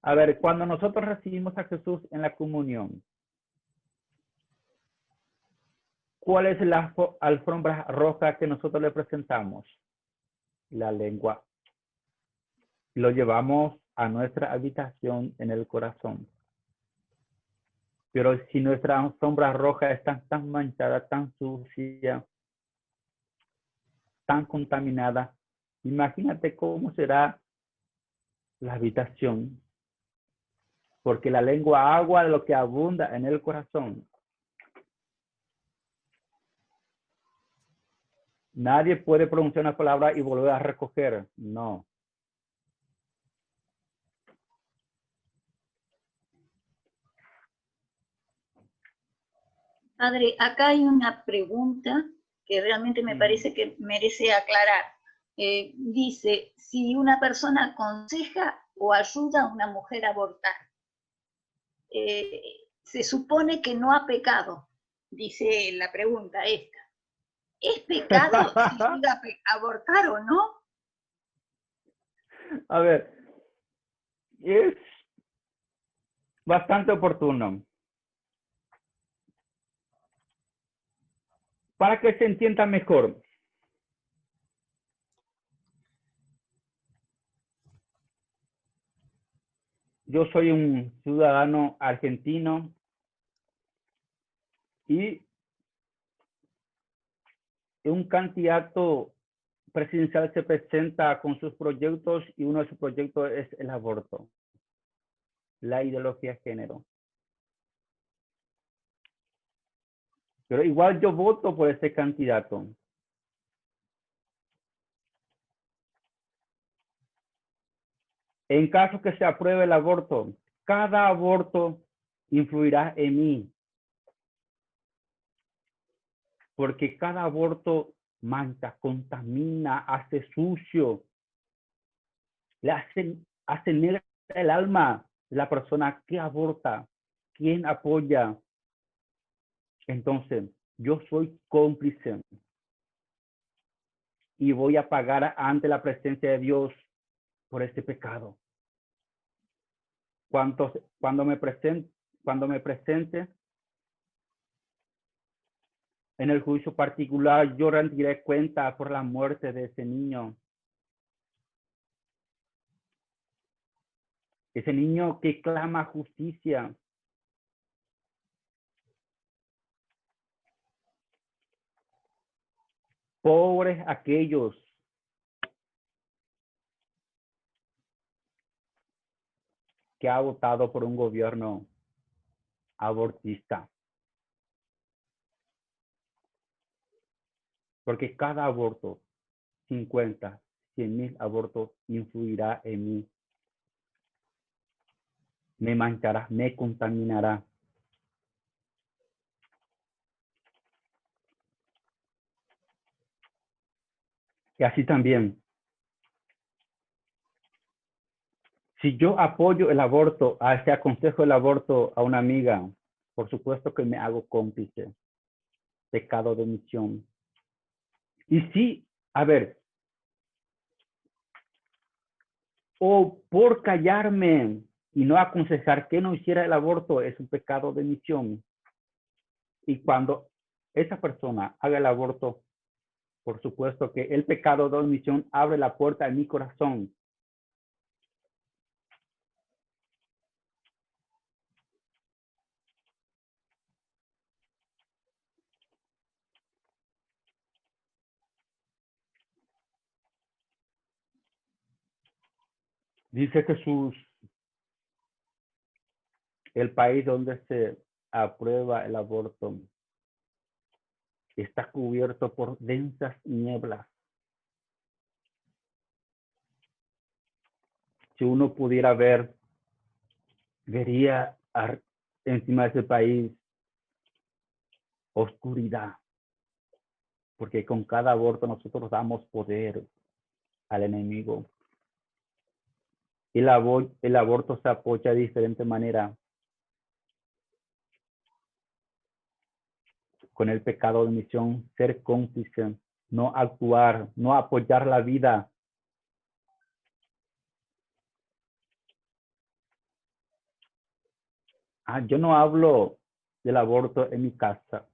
A ver, cuando nosotros recibimos a Jesús en la comunión, ¿cuál es la alfombra roja que nosotros le presentamos? La lengua. Lo llevamos a nuestra habitación en el corazón. Pero si nuestra alfombra roja está tan manchada, tan sucia, tan contaminada, imagínate cómo será la habitación. Porque la lengua agua de lo que abunda en el corazón. Nadie puede pronunciar una palabra y volver a recoger. No. Padre, acá hay una pregunta que realmente me parece que merece aclarar. Dice, si una persona aconseja o ayuda a una mujer a abortar, se supone que no ha pecado, dice la pregunta esta. ¿Es pecado si llega a abortar o no? A ver, es bastante oportuno. Para que se entienda mejor. Yo soy un ciudadano argentino y un candidato presidencial se presenta con sus proyectos y uno de sus proyectos es el aborto, la ideología de género. Pero igual yo voto por ese candidato. En caso que se apruebe el aborto, cada aborto influirá en mí. Porque cada aborto mancha, contamina, hace sucio, le hace negra el alma de la persona que aborta, quien apoya. Entonces, yo soy cómplice y voy a pagar ante la presencia de Dios por este pecado. Cuando me presente en el juicio particular, yo rendiré cuenta por la muerte de ese niño. Ese niño que clama justicia. Pobres aquellos que ha votado por un gobierno abortista. Porque cada aborto, 50, 100,000 abortos, influirá en mí. Me manchará, me contaminará. Y así también, si yo apoyo el aborto, si aconsejo el aborto a una amiga, por supuesto que me hago cómplice. Pecado de omisión. Y sí, a ver, o por callarme y no aconsejar que no hiciera el aborto es un pecado de omisión. Y cuando esa persona haga el aborto, por supuesto que el pecado de omisión abre la puerta en mi corazón. Dice Jesús, el país donde se aprueba el aborto está cubierto por densas nieblas. Si uno pudiera ver, vería encima de ese país oscuridad, porque con cada aborto nosotros damos poder al enemigo. El aborto se apoya de diferente manera con el pecado de omisión, ser cómplice, no actuar, no apoyar la vida. Yo no hablo del aborto en mi casa.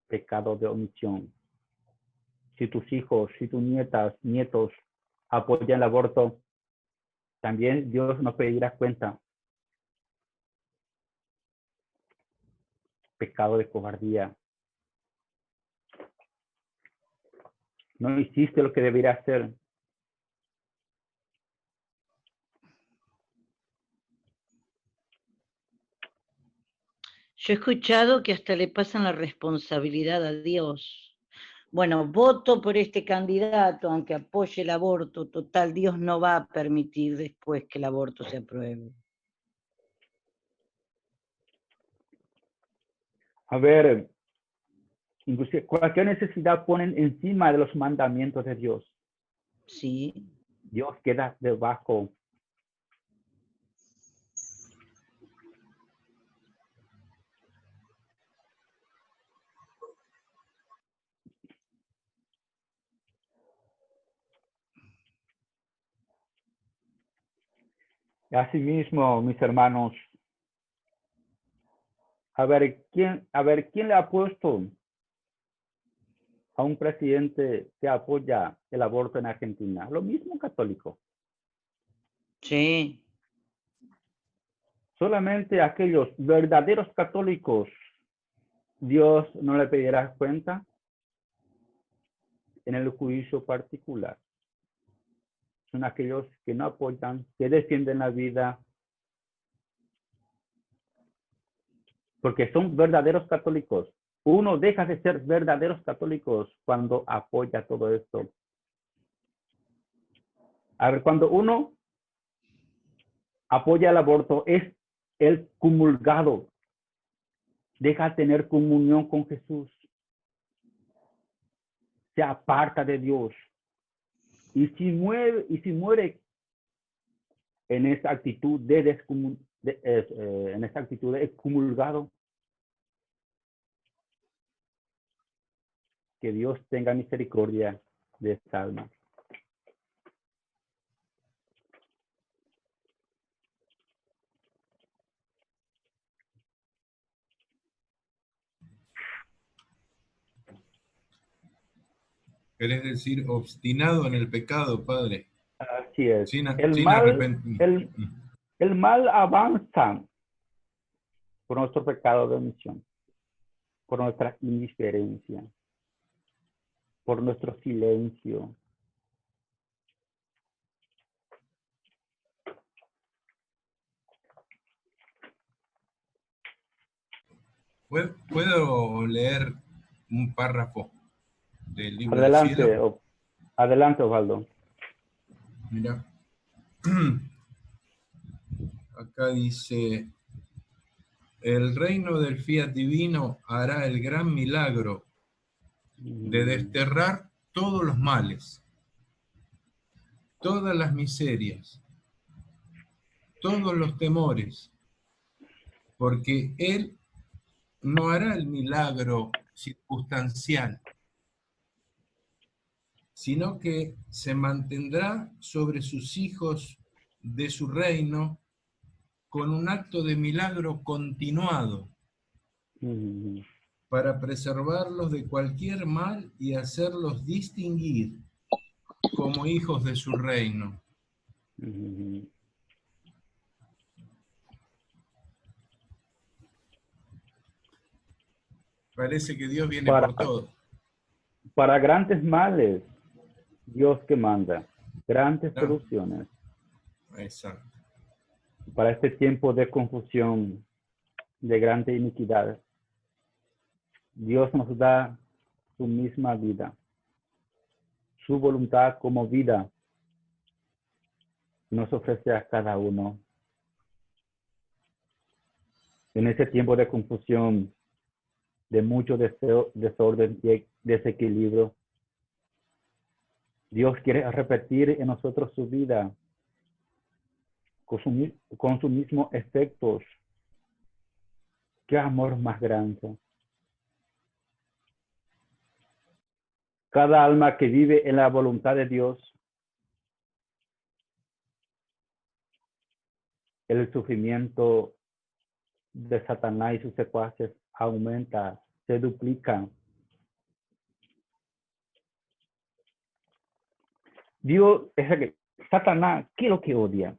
Pecado de omisión. Si tus hijos, si tus nietos apoyan el aborto, también Dios nos pedirá cuenta. Pecado de cobardía. No hiciste lo que debería hacer. Yo he escuchado que hasta le pasan la responsabilidad a Dios. Bueno, voto por este candidato, aunque apoye el aborto, total, Dios no va a permitir después que el aborto se apruebe. A ver, inclusive cualquier necesidad ponen encima de los mandamientos de Dios. Sí. Dios queda debajo. Asimismo, mis hermanos, a ver quién le ha puesto a un presidente que apoya el aborto en Argentina. Lo mismo católico. Sí. Solamente aquellos verdaderos católicos, Dios no le pedirá cuenta en el juicio particular. Son aquellos que no apoyan, que defienden la vida, porque son verdaderos católicos. Uno deja de ser verdaderos católicos cuando apoya todo esto. A ver, cuando uno apoya el aborto, es el comulgado. Deja de tener comunión con Jesús. Se aparta de Dios. Y si muere en esa actitud de excomulgado, que Dios tenga misericordia de esta alma. ¿Querés decir obstinado en el pecado, Padre? Así es. Sin El mal avanza por nuestro pecado de omisión, por nuestra indiferencia, por nuestro silencio. ¿Puedo leer un párrafo del libro del Adelante, cielo? adelante, Osvaldo. Mira, acá dice, el reino del fiat divino hará el gran milagro de desterrar todos los males, todas las miserias, todos los temores, porque Él no hará el milagro circunstancial, sino que se mantendrá sobre sus hijos de su reino con un acto de milagro continuado para preservarlos de cualquier mal y hacerlos distinguir como hijos de su reino. Parece que Dios viene por todo. Para grandes males, Dios que manda grandes soluciones. Exacto. Para este tiempo de confusión, de grande iniquidad, Dios nos da su misma vida, su voluntad como vida, nos ofrece a cada uno. En ese tiempo de confusión, de mucho deseo, desorden y desequilibrio, Dios quiere repetir en nosotros su vida con sus mismos efectos. ¡Qué amor más grande! Cada alma que vive en la voluntad de Dios, el sufrimiento de Satanás y sus secuaces aumenta, se duplica. Dios, Satanás, ¿qué es lo que odia?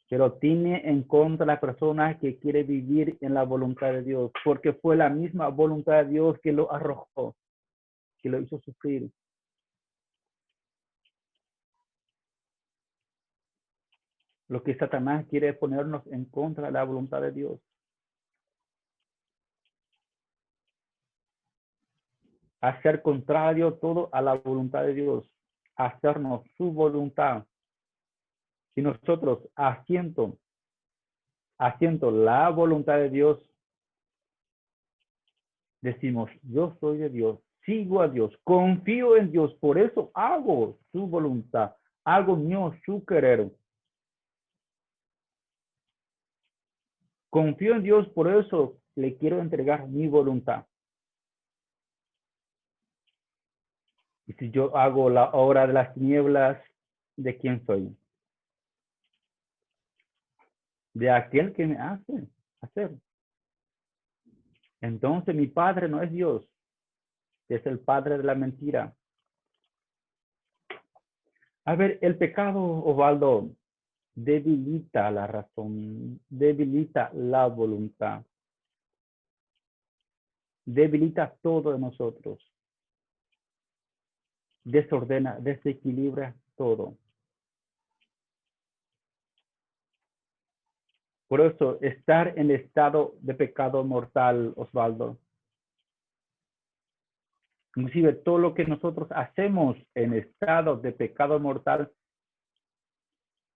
Pero tiene en contra la persona que quiere vivir en la voluntad de Dios, porque fue la misma voluntad de Dios que lo arrojó, que lo hizo sufrir. Lo que Satanás quiere es ponernos en contra de la voluntad de Dios. Hacer contrario todo a la voluntad de Dios. Hacernos su voluntad. Y nosotros haciendo la voluntad de Dios, decimos, yo soy de Dios, sigo a Dios, confío en Dios, por eso hago su voluntad, hago mío su querer. Confío en Dios, por eso le quiero entregar mi voluntad. Y si yo hago la obra de las tinieblas, ¿de quién soy? De aquel que me hace hacer. Entonces mi padre no es Dios, es el padre de la mentira. A ver, el pecado, Osvaldo, debilita la razón, debilita la voluntad, debilita todo de nosotros, desordena, desequilibra todo. Por eso, estar en estado de pecado mortal, Osvaldo, inclusive todo lo que nosotros hacemos en estado de pecado mortal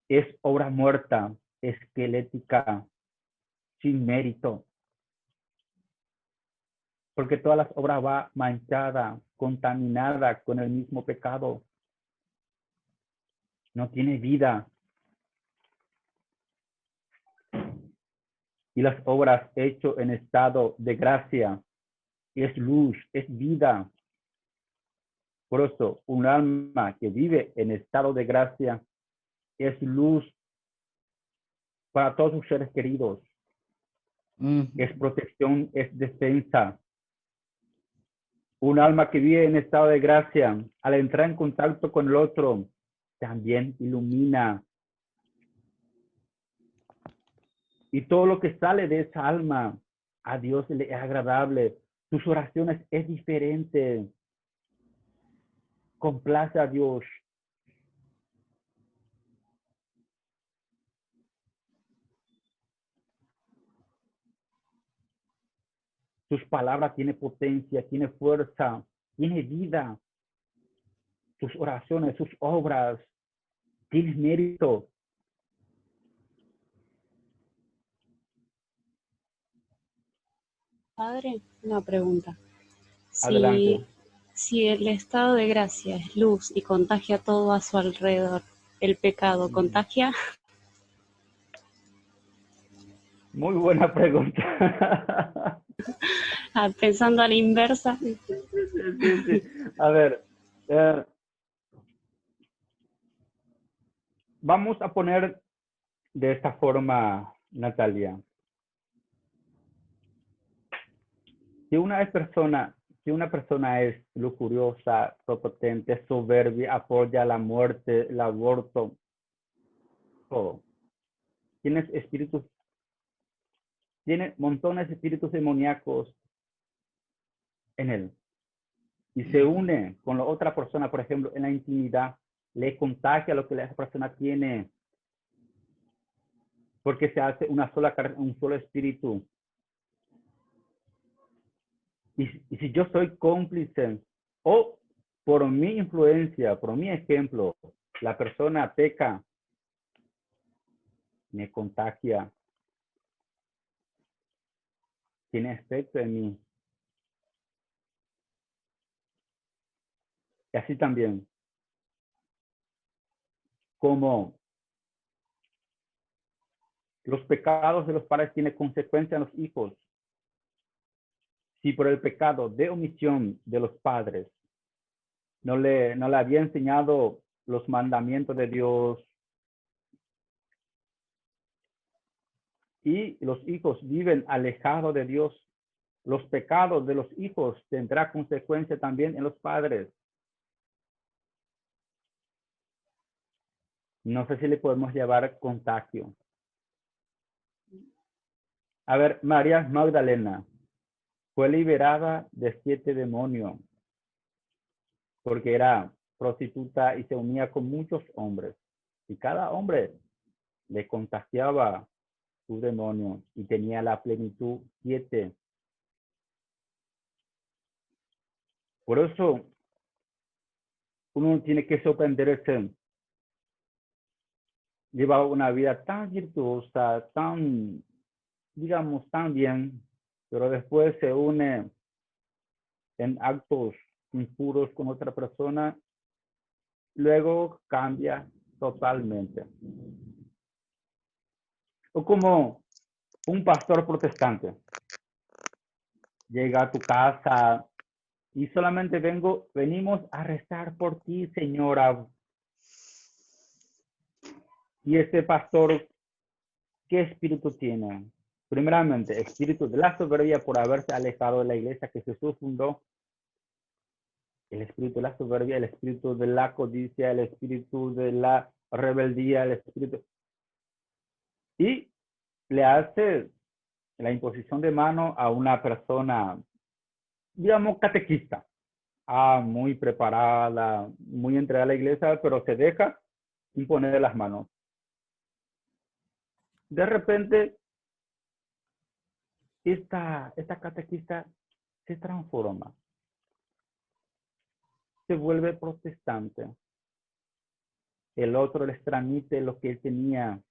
es obra muerta, esquelética, sin mérito. Porque todas las obras va manchada, contaminada con el mismo pecado. No tiene vida. Y las obras hechas en estado de gracia es luz, es vida. Por eso, un alma que vive en estado de gracia es luz para todos sus seres queridos. Es protección, es defensa. Un alma que vive en estado de gracia, al entrar en contacto con el otro, también ilumina. Y todo lo que sale de esa alma, a Dios le es agradable. Sus oraciones es diferente. Complace a Dios. Sus palabras tienen potencia, tiene fuerza, tiene vida. Sus oraciones, sus obras, tienen mérito. Padre, una pregunta. Adelante. Si el estado de gracia es luz y contagia todo a su alrededor, ¿el pecado contagia? Muy buena pregunta. Pensando a la inversa. Sí. A ver, vamos a poner de esta forma, Natalia. Si una persona es lujuriosa, prepotente, soberbia, apoya la muerte, el aborto, todo. Tiene montones de espíritus demoníacos en él. Y se une con la otra persona, por ejemplo, en la intimidad, le contagia lo que esa persona tiene, porque se hace una sola carne, un solo espíritu. Y si yo soy cómplice, o por mi influencia, por mi ejemplo, la persona peca, me contagia, tiene efecto en mí. Y así también, como los pecados de los padres tienen consecuencias en los hijos, si por el pecado de omisión de los padres no le había enseñado los mandamientos de Dios y los hijos viven alejados de Dios, los pecados de los hijos tendrá consecuencia también en los padres. No sé si le podemos llevar contagio. A ver, María Magdalena fue liberada de 7 demonios porque era prostituta y se unía con muchos hombres. Y cada hombre le contagiaba su demonio y tenía la plenitud 7. Por eso uno tiene que sorprenderse. Lleva una vida tan virtuosa, tan, digamos, tan bien, pero después se une en actos impuros con otra persona, luego cambia totalmente. O como un pastor protestante llega a tu casa y solamente venimos a rezar por ti, señora. Y este pastor, ¿qué espíritu tiene? Primeramente, espíritu de la soberbia por haberse alejado de la iglesia que Jesús fundó. El espíritu de la soberbia, el espíritu de la codicia, el espíritu de la rebeldía, el espíritu. Y le hace la imposición de mano a una persona, digamos, catequista. Muy preparada, muy entregada a la iglesia, pero se deja imponer las manos. De repente, esta catequista se transforma, se vuelve protestante. El otro les transmite lo que él tenía